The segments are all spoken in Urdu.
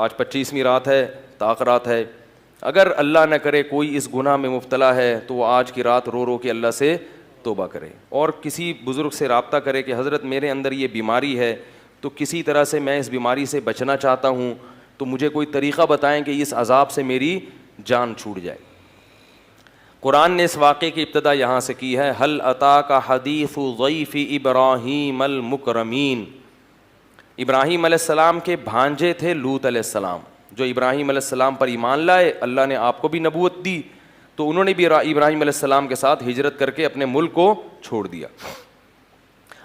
آج 25ویں رات ہے، طاق رات ہے. اگر اللہ نہ کرے کوئی اس گناہ میں مبتلا ہے تو وہ آج کی رات رو رو کے اللہ سے توبہ کرے اور کسی بزرگ سے رابطہ کرے کہ حضرت میرے اندر یہ بیماری ہے تو کسی طرح سے میں اس بیماری سے بچنا چاہتا ہوں، تو مجھے کوئی طریقہ بتائیں کہ اس عذاب سے میری جان چھوٹ جائے. قرآن نے اس واقعے کی ابتدا یہاں سے کی ہے، هل اتاک حدیث ضیف ابراہیم المکرمین. ابراہیم علیہ السلام کے بھانجے تھے لوط علیہ السلام، جو ابراہیم علیہ السلام پر ایمان لائے. اللہ نے آپ کو بھی نبوت دی تو انہوں نے بھی ابراہیم علیہ السلام کے ساتھ ہجرت کر کے اپنے ملک کو چھوڑ دیا.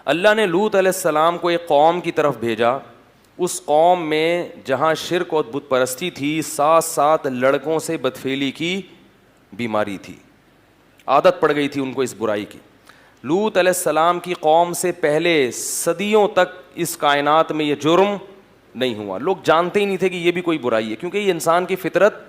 اللہ نے لوط علیہ السلام کو ایک قوم کی طرف بھیجا. اس قوم میں جہاں شرک اور بت پرستی تھی، 7 لڑکوں سے بدفعلی کی بیماری تھی، عادت پڑ گئی تھی ان کو اس برائی کی. لوط علیہ السلام کی قوم سے پہلے صدیوں تک اس کائنات میں یہ جرم نہیں ہوا. لوگ جانتے ہی نہیں تھے کہ یہ بھی کوئی برائی ہے، کیونکہ یہ انسان کی فطرت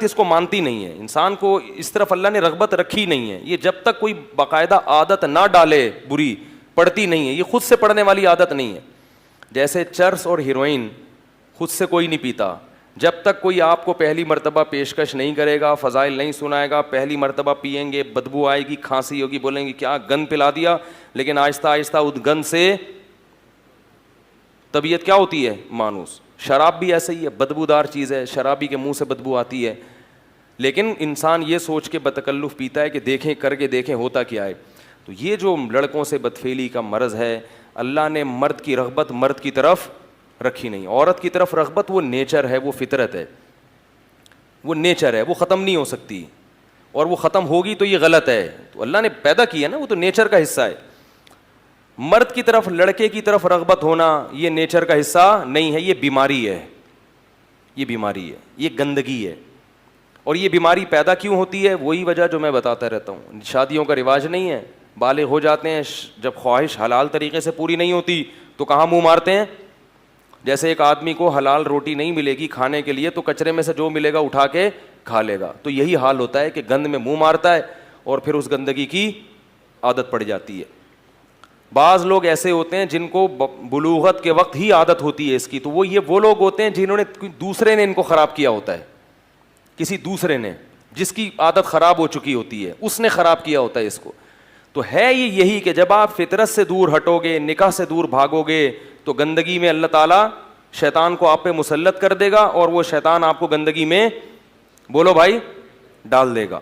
اس کو مانتی نہیں ہے. انسان کو اس طرف اللہ نے رغبت رکھی نہیں ہے. یہ جب تک کوئی باقاعدہ عادت نہ ڈالے بری، پڑتی نہیں ہے. یہ خود سے پڑنے والی عادت نہیں ہے. جیسے چرس اور ہیروئن خود سے کوئی نہیں پیتا. جب تک کوئی آپ کو پہلی مرتبہ پیشکش نہیں کرے گا، فضائل نہیں سنائے گا، پہلی مرتبہ پئیں گے، بدبو آئے گی، کھانسی ہوگی، بولیں گے کیا گند پلا دیا. لیکن آہستہ آہستہ اس گند سے طبیعت کیا ہوتی ہے؟ مانوس. شراب بھی ایسے ہی ہے، بدبودار چیز ہے، شرابی کے منہ سے بدبو آتی ہے. لیکن انسان یہ سوچ کے بتکلف پیتا ہے کہ دیکھیں، کر کے دیکھیں ہوتا کیا ہے. تو یہ جو لڑکوں سے بدفعلی کا مرض ہے، اللہ نے مرد کی رغبت مرد کی طرف رکھی نہیں. عورت کی طرف رغبت وہ نیچر ہے، وہ فطرت ہے، وہ نیچر ہے، وہ ختم نہیں ہو سکتی. اور وہ ختم ہوگی تو یہ غلط ہے. تو اللہ نے پیدا کیا نا، وہ تو نیچر کا حصہ ہے. مرد کی طرف، لڑکے کی طرف رغبت ہونا یہ نیچر کا حصہ نہیں ہے، یہ بیماری ہے. یہ بیماری ہے، یہ گندگی ہے. اور یہ بیماری پیدا کیوں ہوتی ہے؟ وہی وجہ جو میں بتاتا رہتا ہوں. شادیوں کا رواج نہیں ہے، بالغ ہو جاتے ہیں، جب خواہش حلال طریقے سے پوری نہیں ہوتی تو کہاں منہ مارتے ہیں. جیسے ایک آدمی کو حلال روٹی نہیں ملے گی کھانے کے لیے تو کچرے میں سے جو ملے گا اٹھا کے کھا لے گا. تو یہی حال ہوتا ہے کہ گند میں منہ مارتا ہے اور پھر اس گندگی کی عادت پڑ جاتی ہے. بعض لوگ ایسے ہوتے ہیں جن کو بلوغت کے وقت ہی عادت ہوتی ہے اس کی. تو وہ لوگ ہوتے ہیں جنہوں نے دوسرے نے ان کو خراب کیا ہوتا ہے. کسی دوسرے نے، جس کی عادت خراب ہو چکی ہوتی ہے، اس نے خراب کیا ہوتا ہے اس کو. تو ہے یہ یہی کہ جب آپ فطرت سے دور ہٹو گے، نکاح سے دور بھاگو گے تو گندگی میں اللہ تعالیٰ شیطان کو آپ پہ مسلط کر دے گا اور وہ شیطان آپ کو گندگی میں، بولو بھائی، ڈال دے گا.